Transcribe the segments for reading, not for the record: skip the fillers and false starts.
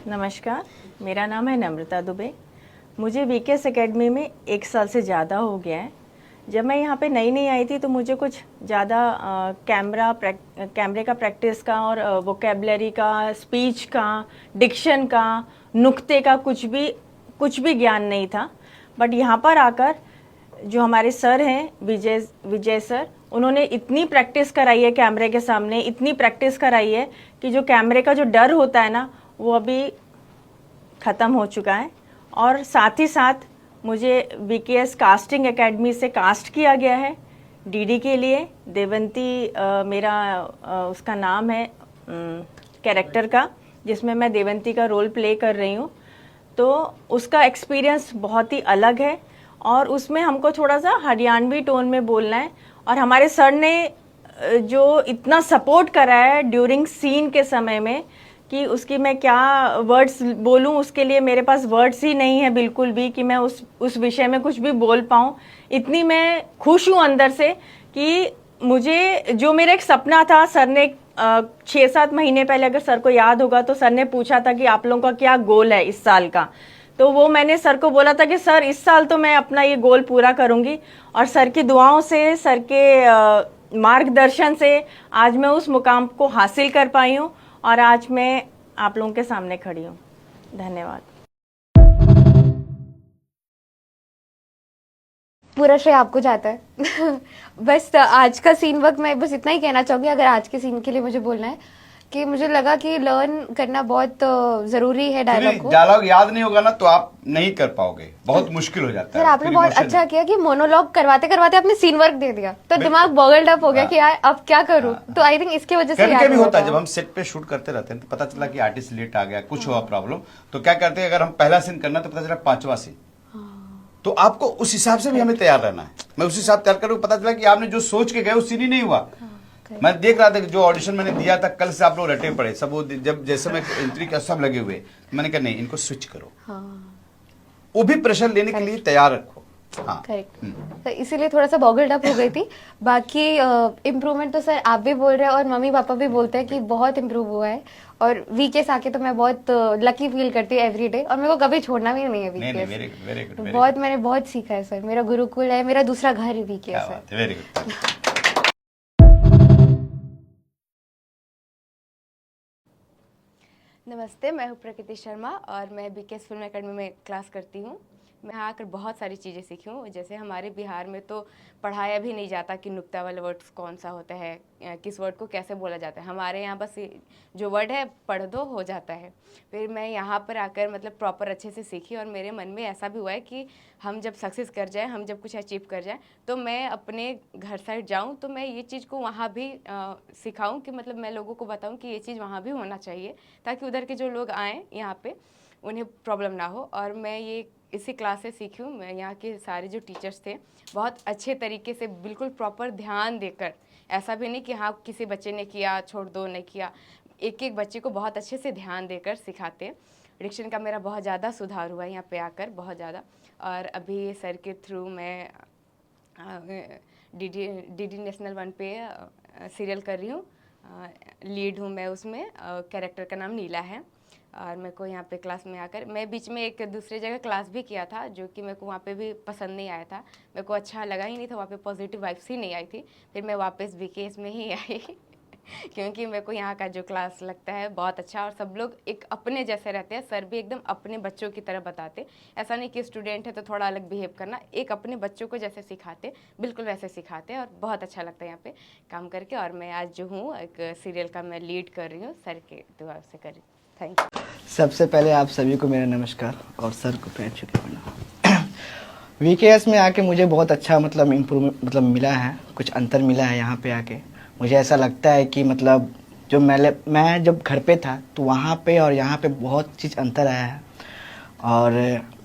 नमस्कार, मेरा नाम है नम्रता दुबे। मुझे वीकेएस एकेडमी में 1 साल से ज़्यादा हो गया है। जब मैं यहाँ पे नई नई आई थी तो मुझे कुछ ज़्यादा कैमरे का प्रैक्टिस का और वोकेबलरी का, स्पीच का, डिक्शन का, नुक्ते का कुछ भी ज्ञान नहीं था। बट यहाँ पर आकर जो हमारे सर हैं विजय सर, उन्होंने इतनी प्रैक्टिस कराई है कैमरे के सामने, इतनी प्रैक्टिस कराई है कि जो कैमरे का जो डर होता है ना, वो अभी ख़त्म हो चुका है। और साथ ही साथ मुझे वीकेएस कास्टिंग एकेडमी से कास्ट किया गया है डीडी के लिए। देवंती मेरा उसका नाम है कैरेक्टर का, जिसमें मैं देवंती का रोल प्ले कर रही हूँ। तो उसका एक्सपीरियंस बहुत ही अलग है और उसमें हमको थोड़ा सा हरियाणवी टोन में बोलना है। और हमारे सर ने जो इतना सपोर्ट करा है ड्यूरिंग सीन के समय में कि उसकी मैं क्या वर्ड्स बोलूं, उसके लिए मेरे पास वर्ड्स ही नहीं है बिल्कुल भी कि मैं उस विषय में कुछ भी बोल पाऊं। इतनी मैं खुश हूं अंदर से कि मुझे जो मेरा एक सपना था, सर ने 6-7 महीने पहले, अगर सर को याद होगा तो सर ने पूछा था कि आप लोगों का क्या गोल है इस साल का। तो वो मैंने सर को बोला था कि सर इस साल तो मैं अपना ये गोल पूरा करूंगी। और सर की दुआओं से, सर के मार्गदर्शन से आज मैं उस मुकाम को हासिल कर पाई हूँ और आज मैं आप लोगों के सामने खड़ी हूँ। धन्यवाद। पूरा श्रेय आपको जाता है। बस आज का सीन वक्त मैं बस इतना ही कहना चाहूंगी, अगर आज के सीन के लिए मुझे बोलना है कि मुझे लगा कि लर्न करना बहुत जरूरी है डायलॉग को। डायलॉग याद नहीं होगा ना तो आप नहीं कर पाओगे, बहुत मुश्किल हो जाता है। सर आपने बहुत अच्छा किया कि मोनोलॉग करवाते करवाते आपने सीन वर्क दे दिया, तो दिमाग बॉगल्ड अप हो गया कि यार अब क्या करूं। तो आई थिंक इसकी वजह से कभी होता है जब हम सेट पे शूट करते रहते हैं तो पता चला कि आर्टिस्ट लेट आ गया, कुछ हुआ प्रॉब्लम, तो क्या करते हैं, अगर हम पहला सीन करना तो पता चला 5वां सीन, तो आपको उस हिसाब से भी हमें तैयार रहना है। मैं उस हिसाब तैयार करूँ, पता चला कि आपने जो सोच के गए वो सीन ही नहीं हुआ। मैं देख रहा था कि जो ऑडिशन मैंने दिया था कल से आप लोग रटे पड़े सब, वो जब जैसे मैं एंट्री का सब लगे हुए, मैंने कहा नहीं इनको स्विच करो। वो भी प्रेशर लेने के लिए तैयार रखो। हाँ करेक्ट। तो इसीलिए थोड़ा सा बॉगल्ड अप हो गई थी। बाकी इम्प्रूवमेंट तो सर आप भी बोल रहे हैं और मम्मी पापा भी बोलते हैं कि बहुत इम्प्रूव हुआ है। और वीकेएस आके तो मैं बहुत लकी फील करती हूँ एवरी डे, और मेरे को कभी छोड़ना भी नहीं है वीकेएस। Very good. बहुत मैंने बहुत सीखा है सर, मेरा गुरुकुल है, मेरा दूसरा घर है वीकेएस है। Very good. नमस्ते, मैं हूँ प्रकृति शर्मा और मैं वीकेएस फिल्म एकेडमी में क्लास करती हूँ। मैं यहाँ आकर बहुत सारी चीज़ें सीखी हूँ। जैसे हमारे बिहार में तो पढ़ाया भी नहीं जाता कि नुक्ता वाला वर्ड कौन सा होता है, किस वर्ड को कैसे बोला जाता है। हमारे यहाँ बस जो वर्ड है पढ़ दो हो जाता है। फिर मैं यहाँ पर आकर मतलब प्रॉपर अच्छे से सीखी और मेरे मन में ऐसा भी हुआ है कि हम जब सक्सेस कर जाएँ, हम जब कुछ अचीव कर जाएँ, तो मैं अपने घर साइड जाऊँ तो मैं ये चीज़ को वहाँ भी सिखाऊँ कि मतलब मैं लोगों को बताऊँ कि ये चीज़ वहाँ भी होना चाहिए, ताकि उधर के जो लोग आएँ यहाँ पे उन्हें प्रॉब्लम ना हो। और मैं ये इसी क्लास से सीखी हूँ। मैं यहाँ के सारे जो टीचर्स थे बहुत अच्छे तरीके से बिल्कुल प्रॉपर ध्यान देकर, ऐसा भी नहीं कि हाँ किसी बच्चे ने किया छोड़ दो, नहीं किया, एक एक बच्चे को बहुत अच्छे से ध्यान देकर सिखाते। डिक्शन का मेरा बहुत ज़्यादा सुधार हुआ है यहाँ पे आकर, बहुत ज़्यादा। और अभी सर के थ्रू मैं डीडी नेशनल 1 पे सीरियल कर रही हूँ, लीड हूँ मैं उसमें। कैरेक्टर का नाम नीला है। और मेरे को यहाँ पे क्लास में आकर, मैं बीच में एक दूसरी जगह क्लास भी किया था जो कि मेरे को वहाँ पे भी पसंद नहीं आया था, मेरे को अच्छा लगा ही नहीं था, वहाँ पे पॉजिटिव वाइब्स ही नहीं आई थी। फिर मैं वापस वीकेएस में ही आई क्योंकि मेरे को यहाँ का जो क्लास लगता है बहुत अच्छा, और सब लोग एक अपने जैसे रहते हैं। सर भी एकदम अपने बच्चों की तरह बताते, ऐसा नहीं कि स्टूडेंट है तो थोड़ा अलग बिहेव करना, एक अपने बच्चों को जैसे सिखाते बिल्कुल वैसे सिखाते, और बहुत अच्छा लगता है यहाँ पे काम करके। और मैं आज जो हूँ एक सीरियल का मैं लीड कर रही हूँ, सर के दुआ से कर रही हूँ। Thank you. सबसे पहले आप सभी को मेरा नमस्कार और सर को पैर छू के प्रणाम। वीकेएस में आके मुझे बहुत अच्छा मतलब इम्प्रूवमेंट मतलब मिला है, कुछ अंतर मिला है यहाँ पे आके। मुझे ऐसा लगता है कि मतलब जो मैं जब घर पे था तो वहाँ पे और यहाँ पे बहुत चीज़ अंतर आया है, और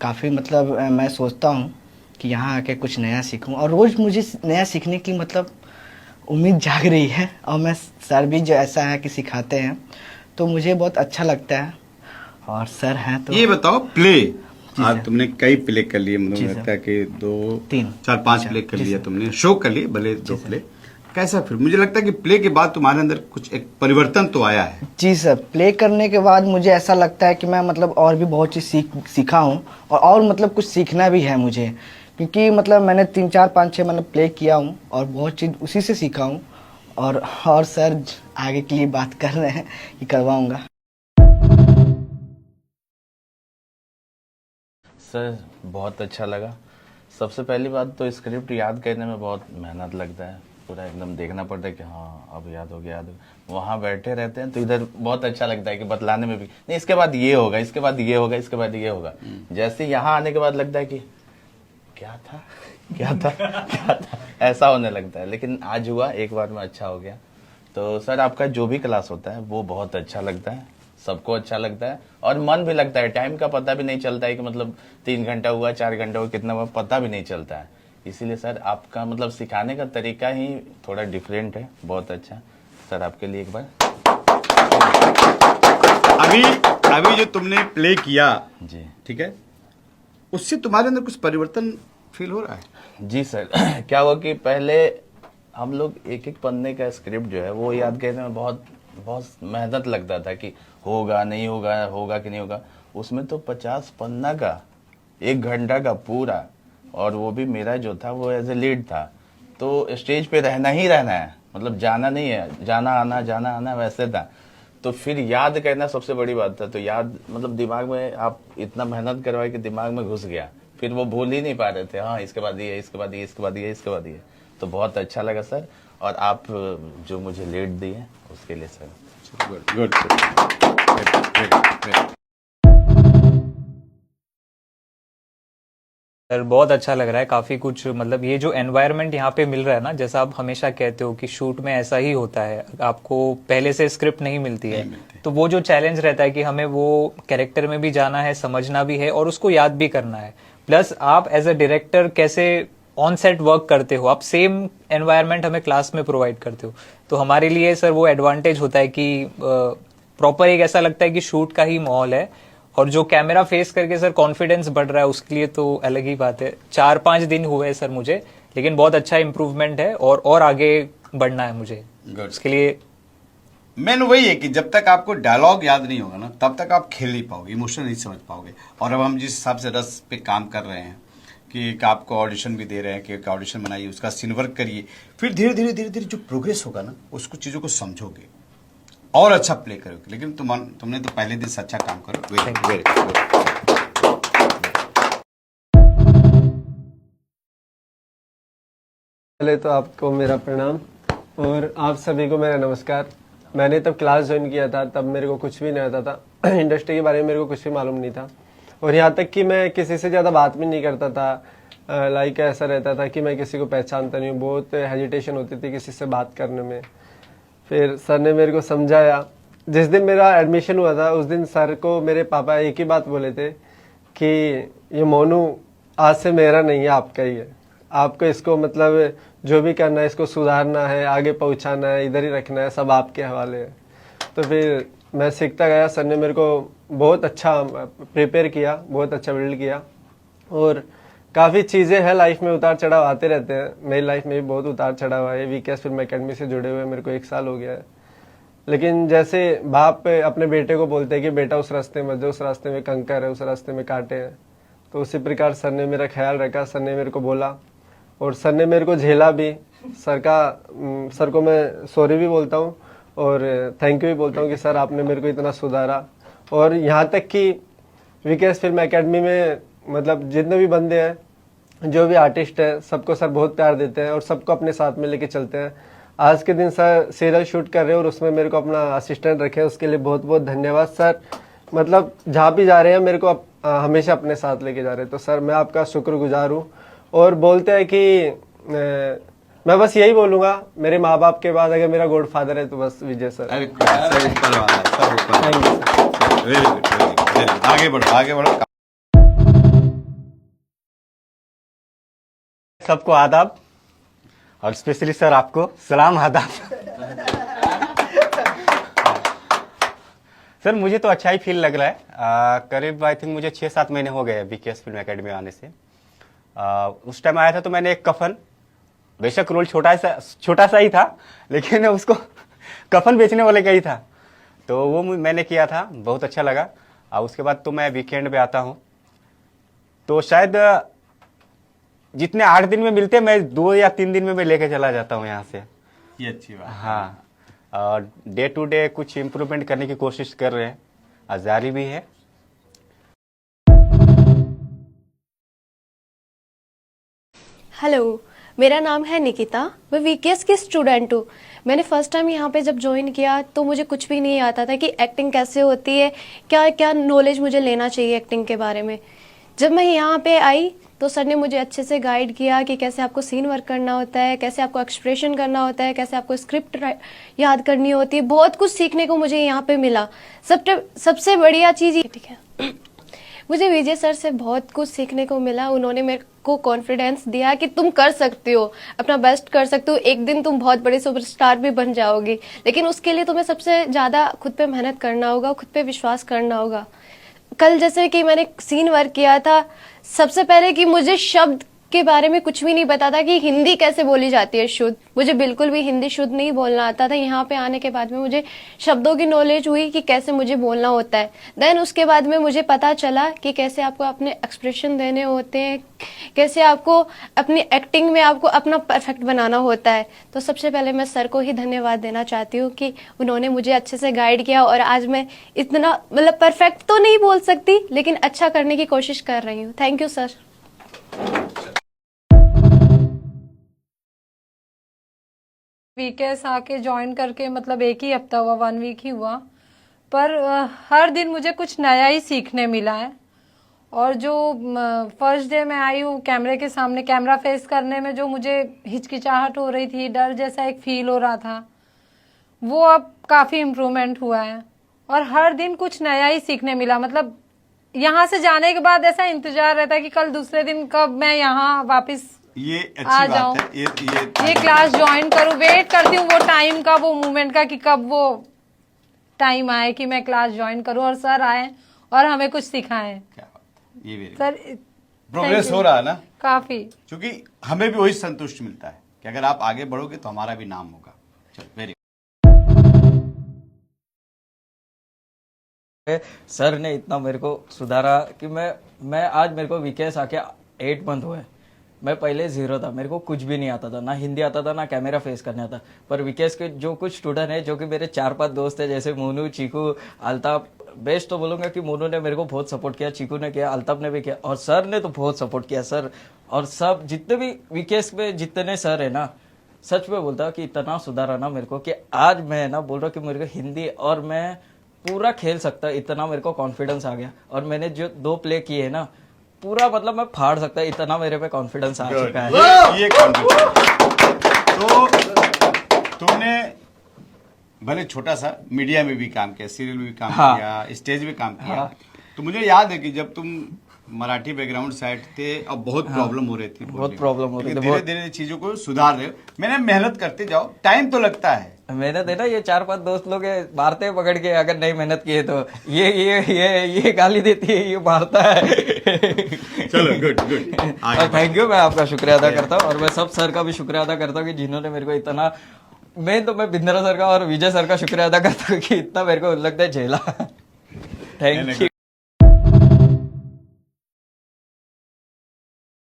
काफ़ी मतलब मैं सोचता हूँ कि यहाँ आके कुछ नया सीखूँ, और रोज़ मुझे नया सीखने की मतलब उम्मीद जाग रही है। और मैं सर भी जो ऐसा है कि सिखाते हैं तो मुझे बहुत अच्छा लगता है। और सर हैं तो ये बताओ, प्ले आज तुमने कई प्ले कर लिए, मतलब लगता है कि 2, 3, 4, 5 प्ले कर लिया तुमने, शो कर लिए भले 2 प्ले, कैसा फिर? मुझे लगता है कि प्ले के बाद तुम्हारे अंदर कुछ एक परिवर्तन तो आया है। जी सर, प्ले करने के बाद मुझे ऐसा लगता है कि मैं मतलब और भी बहुत चीज़ सीखा हूँ और मतलब कुछ सीखना भी है मुझे, क्योंकि मतलब मैंने 3 4 5 6 मतलब प्ले किया हूँ और बहुत चीज़ उसी से सीखा हूँ। और सर आगे के लिए बात कर रहे हैं कि करवाऊँगा। सर बहुत अच्छा लगा। सबसे पहली बात तो स्क्रिप्ट याद करने में बहुत मेहनत लगता है, पूरा एकदम देखना पड़ता है कि हाँ अब याद हो गया, याद हो गया। वहाँ बैठे रहते हैं तो इधर बहुत अच्छा लगता है कि बतलाने में भी नहीं, इसके बाद ये होगा, इसके बाद ये होगा, इसके बाद ये होगा। जैसे यहाँ आने के बाद लगता है कि क्या था क्या था क्या था, ऐसा होने लगता है। लेकिन आज हुआ, एक बार में अच्छा हो गया। तो सर आपका जो भी क्लास होता है वो बहुत अच्छा लगता है, सबको अच्छा लगता है और मन भी लगता है। टाइम का पता भी नहीं चलता है कि मतलब 3 घंटा हुआ, 4 घंटा हुआ, कितना हुआ, पता भी नहीं चलता है। इसीलिए सर आपका मतलब सिखाने का तरीका ही थोड़ा डिफरेंट है, बहुत अच्छा। सर आपके लिए एक बार अभी जो तुमने प्ले किया, जी ठीक है, उससे तुम्हारे अंदर कुछ परिवर्तन फील हो रहा है? जी सर क्या हुआ कि पहले हम लोग एक एक पन्ने का स्क्रिप्ट जो है वो याद करने में बहुत बहुत मेहनत लगता था कि होगा नहीं होगा, होगा कि नहीं होगा। उसमें तो 50 पन्ना का 1 घंटा का पूरा, और वो भी मेरा जो था वो एज ए लीड था। तो स्टेज पे रहना ही रहना है, मतलब जाना नहीं है, जाना आना वैसे था। तो फिर याद करना सबसे बड़ी बात था। तो याद मतलब दिमाग में आप इतना मेहनत करवाए कि दिमाग में घुस गया, फिर वो भूल ही नहीं पा रहे थे। हाँ इसके बाद ये, इसके बाद ये, इसके बाद ये, इसके बाद ये। तो बहुत अच्छा लगा सर, और आप जो मुझे लीड दिए उसके लिए सर गुड गुड। सर बहुत अच्छा लग रहा है, काफी कुछ मतलब ये जो एनवायरनमेंट यहाँ पे मिल रहा है ना, जैसा आप हमेशा कहते हो कि शूट में ऐसा ही होता है, आपको पहले से स्क्रिप्ट नहीं मिलती है, तो वो जो चैलेंज रहता है कि हमें वो कैरेक्टर में भी जाना है, समझना भी है और उसको याद भी करना है। प्लस आप एज अ डायरेक्टर कैसे ऑन सेट वर्क करते हो, आप सेम एनवायरनमेंट हमें क्लास में प्रोवाइड करते हो, तो हमारे लिए सर वो एडवांटेज होता है कि प्रॉपर एक ऐसा लगता है कि शूट का ही माहौल है। और जो कैमरा फेस करके सर कॉन्फिडेंस बढ़ रहा है उसके लिए तो अलग ही बात है। 4-5 दिन हुए हैं सर मुझे, लेकिन बहुत अच्छा इम्प्रूवमेंट है और आगे बढ़ना है मुझे। उसके लिए मेन वही है कि जब तक आपको डायलॉग याद नहीं होगा ना, तब तक आप खेल नहीं पाओगे, इमोशन नहीं समझ पाओगे। और अब हम जिस हिसाब से रस पे काम कर रहे हैं कि आपको ऑडिशन भी दे रहे हैं कि ऑडिशन बनाइए, उसका सीन वर्क करिए, फिर धीरे धीरे जो प्रोग्रेस होगा ना, उसको चीज़ों को समझोगे और अच्छा प्ले करोगे। लेकिन तुमने तो पहले दिन से अच्छा काम करो। Very good. पहले तो आपको मेरा प्रणाम और आप सभी को मेरा नमस्कार। मैंने तब क्लास ज्वाइन किया था, तब मेरे को कुछ भी नहीं आता था इंडस्ट्री के बारे में, मेरे को कुछ भी मालूम नहीं था। और यहाँ तक कि मैं किसी से ज़्यादा बात भी नहीं करता था। लाइक ऐसा रहता था कि मैं किसी को पहचानता नहीं हूँ, बहुत हेजिटेशन होती थी किसी से बात करने में। फिर सर ने मेरे को समझाया। जिस दिन मेरा एडमिशन हुआ था उस दिन सर को मेरे पापा एक ही बात बोले थे कि ये मोनू आज से मेरा नहीं है, आपका ही है। आपको इसको मतलब जो भी करना है, इसको सुधारना है, आगे पहुंचाना है, इधर ही रखना है, सब आपके हवाले है। तो फिर मैं सीखता गया। सर ने मेरे को बहुत अच्छा प्रिपेयर किया, बहुत अच्छा बिल्ड किया। और काफ़ी चीज़ें हैं लाइफ में, उतार चढ़ाव आते रहते हैं। मेरी लाइफ में भी बहुत उतार चढ़ाव है। वीकेएस फिल्म एकेडमी से जुड़े हुए मेरे को 1 साल हो गया है। लेकिन जैसे बाप अपने बेटे को बोलते हैं कि बेटा उस रास्ते में, जो उस रास्ते में कंकर है, उस रास्ते में कांटे हैं, तो उसी प्रकार सर ने मेरा ख्याल रखा। सर ने मेरे को बोला और सर ने मेरे को झेला भी। सर को मैं सॉरी भी बोलता हूँ और थैंक यू भी बोलता हूँ कि सर आपने मेरे को इतना सुधारा। और यहाँ तक कि वीकेएस फिल्म एकेडमी में मतलब जितने भी बंदे हैं, जो भी आर्टिस्ट है, सबको सर बहुत प्यार देते हैं और सबको अपने साथ में लेके चलते हैं। आज के दिन सर सीरियल शूट कर रहे हैं और उसमें मेरे को अपना असिस्टेंट रखे हैं, उसके लिए बहुत बहुत धन्यवाद सर। मतलब जहाँ भी जा रहे हैं मेरे को हमेशा अपने साथ लेके जा रहे हैं। तो सर मैं आपका शुक्रगुजार हूँ। और बोलते हैं कि मैं बस यही बोलूँगा, मेरे माँ बाप के बाद अगर मेरा गॉड फादर है तो बस विजय सर। Very good. आगे बढ़ो। सबको आदाब और स्पेशली सर आपको सलाम आदाब। सर मुझे तो अच्छा ही फील लग रहा है। करीब आई थिंक मुझे 6-7 महीने हो गए वीकेएस फिल्म एकेडमी आने से। उस टाइम आया था तो मैंने एक कफन बेशक रोल छोटा सा ही था, लेकिन उसको कफन बेचने वाले का ही था, तो वो मैंने किया था, बहुत अच्छा लगा। और उसके बाद तो मैं वीकेंड पे आता हूँ, तो शायद जितने 8 दिन में मिलते मैं 2 या 3 दिन में मैं लेके चला जाता हूँ यहाँ से। ये अच्छी बात। हाँ, और डे टू डे कुछ इम्प्रूवमेंट करने की कोशिश कर रहे हैं और जारी भी है। हेलो, मेरा नाम है निकिता। मैं वीकेएस की स्टूडेंट हूँ। मैंने फर्स्ट टाइम यहाँ पे जब ज्वाइन किया तो मुझे कुछ भी नहीं आता था कि एक्टिंग कैसे होती है, क्या क्या नॉलेज मुझे लेना चाहिए एक्टिंग के बारे में। जब मैं यहाँ पे आई तो सर ने मुझे अच्छे से गाइड किया कि कैसे आपको सीन वर्क करना होता है, कैसे आपको एक्सप्रेशन करना होता है, कैसे आपको स्क्रिप्ट याद करनी होती है। बहुत कुछ सीखने को मुझे यहाँ पे मिला। सबसे बढ़िया चीज़ ये, ठीक है, मुझे विजय सर से बहुत कुछ सीखने को मिला। उन्होंने मेरे को कॉन्फिडेंस दिया कि तुम कर सकती हो, अपना बेस्ट कर सकते हो, एक दिन तुम बहुत बड़े सुपरस्टार भी बन जाओगी, लेकिन उसके लिए तुम्हें सबसे ज़्यादा खुद पे मेहनत करना होगा, खुद पे विश्वास करना होगा। कल जैसे कि मैंने सीन वर्क किया था, सबसे पहले कि मुझे शब्द के बारे में कुछ भी नहीं पता था कि हिंदी कैसे बोली जाती है शुद्ध। मुझे बिल्कुल भी हिंदी शुद्ध नहीं बोलना आता था। यहाँ पे आने के बाद में मुझे शब्दों की नॉलेज हुई कि कैसे मुझे बोलना होता है। देन उसके बाद में मुझे पता चला कि कैसे आपको अपने एक्सप्रेशन देने होते हैं, कैसे आपको अपनी एक्टिंग में आपको अपना परफेक्ट बनाना होता है। तो सबसे पहले मैं सर को ही धन्यवाद देना चाहती हूँ कि उन्होंने मुझे अच्छे से गाइड किया और आज मैं इतना मतलब परफेक्ट तो नहीं बोल सकती, लेकिन अच्छा करने की कोशिश कर रही हूँ। Thank you sir. वीकेएस आके ज्वाइन करके मतलब 1 ही हफ्ता हुआ, 1 वीक ही हुआ, पर हर दिन मुझे कुछ नया ही सीखने मिला है। और जो फर्स्ट डे मैं आई हूँ कैमरे के सामने, कैमरा फेस करने में जो मुझे हिचकिचाहट हो रही थी, डर जैसा एक फील हो रहा था, वो अब काफ़ी इम्प्रूवमेंट हुआ है और हर दिन कुछ नया ही सीखने मिला। मतलब यहाँ से जाने के बाद ऐसा इंतजार रहता है कि कल दूसरे दिन कब मैं यहाँ वापस ये अच्छी आ बात जाऊं, है। ये क्लास ज्वाइन करूं। वेट करती हूँ वो टाइम का, वो मोमेंट का कि कब वो टाइम आए कि मैं क्लास ज्वाइन करूं और सर आए और हमें कुछ सिखाएं। क्या बात है, ये सर प्रोग्रेस हो रहा है ना काफी, क्योंकि हमें भी वही संतुष्ट मिलता है कि अगर आप आगे बढ़ोगे तो हमारा भी नाम होगा। चलो, वेरी सर ने इतना मेरे को सुधारा कि मैं आज मेरे को वीकेएस आके 8 मंथ हुए। मैं पहले 0 था, मेरे को कुछ भी नहीं आता था, ना हिंदी आता था, ना कैमरा फेस करने आता। पर वीकेएस के जो कुछ स्टूडेंट है, जो कि मेरे 4-5 दोस्त है, जैसे मोनू, चीकू, अल्ताफ, बेस्ट तो बोलूँगा कि मोनू ने मेरे को बहुत सपोर्ट किया, चीकू ने किया, अल्ताफ ने भी किया, और सर ने तो बहुत सपोर्ट किया। सर और सब जितने भी वीकेएस में जितने सर है ना, सच में बोलता कि इतना सुधारा ना मेरे को कि आज मैं ना बोल रहा हूँ कि मेरे को हिंदी और मैं पूरा खेल सकता, इतना मेरे को कॉन्फिडेंस आ गया। और मैंने जो 2 प्ले किए है ना, पूरा मतलब मैं फाड़ सकता, इतना मेरे पे कॉन्फिडेंस आ चुका है। ये तो तुमने भले छोटा सा मीडिया में भी काम किया, सीरियल में भी काम किया, स्टेज में काम किया। तो मुझे याद है कि जब तुम मराठी बैकग्राउंड साइड थे, अब बहुत प्रॉब्लम हो रही थी, बहुत प्रॉब्म हो रही थी। धीरे धीरे चीजों को सुधार रहे हो। मैंने मेहनत करते जाओ, टाइम तो लगता है। मेहनत है ना, ये 4-5 दोस्त लोग मारते हैं पकड़ के, अगर नहीं मेहनत किए तो ये गाली देती है, ये मारता है। चलो, गुड। थैंक यू, मैं आपका शुक्रिया अदा करता हूँ और मैं सब सर का भी शुक्रिया अदा करता हूँ कि जिन्होंने मेरे को इतना, मैं बिंद्रा सर का और विजय सर का शुक्रिया अदा करता हूँ कि इतना मेरे को लगता है झेला। Thank you.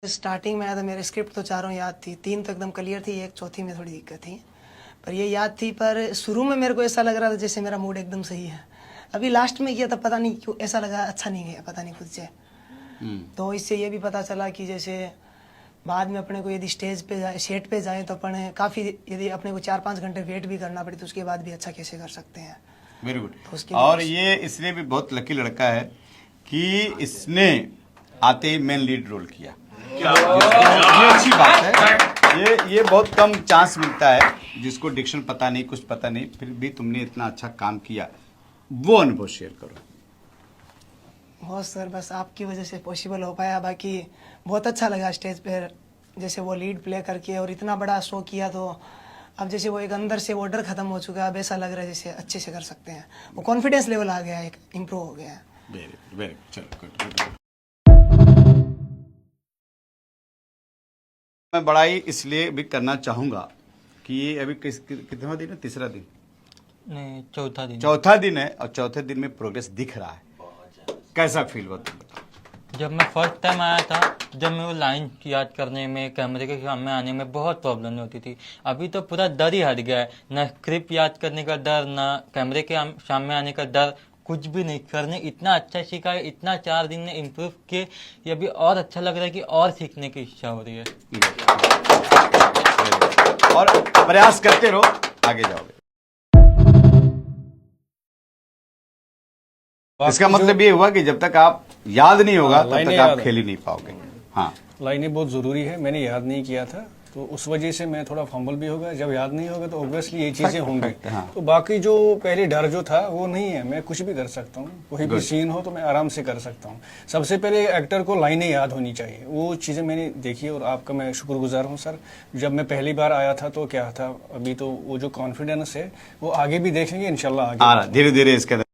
स्टार्टिंग में आया था, मेरे स्क्रिप्ट तो 4 याद थी, 3 तो एकदम क्लियर थी, एक चौथी में थोड़ी दिक्कत थी, पर ये याद थी। पर शुरू में मेरे को ऐसा लग रहा था जैसे मेरा मूड एकदम सही है। अभी लास्ट में किया था, पता नहीं क्यों ऐसा लगा अच्छा नहीं गया, पता नहीं खुद से। तो इससे ये भी पता चला कि जैसे बाद में अपने को यदि स्टेज पे जाए, सेट पे जाए, तो अपने काफ़ी, यदि अपने को 4-5 घंटे वेट भी करना पड़े तो उसके बाद भी अच्छा कैसे कर सकते हैं। Very good. और ये इसलिए भी बहुत लकी लड़का है कि इसने आते ही मेन लीड रोल किया। ये अच्छी बात है। ये बहुत कम चांस मिलता है, जिसको डिक्शन पता नहीं, कुछ पता नहीं, फिर भी तुमने इतना अच्छा काम किया। वो अनुभव शेयर करो। बहुत सर, बस आपकी वजह से पॉसिबल हो पाया। बाकी बहुत अच्छा लगा स्टेज पर जैसे वो लीड प्ले करके और इतना बड़ा शो किया। तो अब जैसे वो एक अंदर से वो डर खत्म हो चुका है, अब ऐसा लग रहा है जैसे अच्छे से कर सकते हैं। वो कॉन्फिडेंस लेवल आ गया है, एक इम्प्रूव हो गया है। वेरी चलो, गुड। मैं बड़ाई इसलिए भी करना चाहूंगा कि ये अभी कितना दिन है, तीसरा दिन नहीं, चौथा दिन है और चौथे दिन में प्रोग्रेस दिख रहा है। कैसा फील हुआ तुम बताओ? जब मैं फर्स्ट टाइम आया था, जब मैं वो लाइन याद करने में, कैमरे के सामने आने में बहुत प्रॉब्लम होती थी। अभी तो पूरा डर ही हट गया है, ना स्क्रिप्ट याद करने का डर, ना कैमरे के सामने आने का डर, कुछ भी नहीं। करने इतना अच्छा सीखा है, इतना 4 दिन में इम्प्रूव किए, ये अभी और अच्छा लग रहा है कि और सीखने की इच्छा हो रही है। और प्रयास करते रहो, आगे जाओगे। इसका मतलब ये हुआ कि जब तक आप याद नहीं होगा तब तक आप खेल ही नहीं पाओगे। हाँ, लाइनें बहुत ज़रूरी है। मैंने याद नहीं किया था तो उस वजह से मैं थोड़ा फंबल भी होगा। जब याद नहीं होगा तो ऑब्वियसली ये चीज़ें होंगी। हाँ। तो बाकी जो पहले डर जो था वो नहीं है, मैं कुछ भी कर सकता हूँ। कोई भी सीन हो तो मैं आराम से कर सकता हूँ। सबसे पहले एक्टर को लाइनें याद होनी चाहिए, वो चीज़ें मैंने देखी और आपका मैं शुक्रगुजार हूँ सर। जब मैं पहली बार आया था तो क्या था, अभी तो वो जो कॉन्फिडेंस है वो आगे भी देखेंगे इंशाल्लाह। आगे धीरे धीरे इसके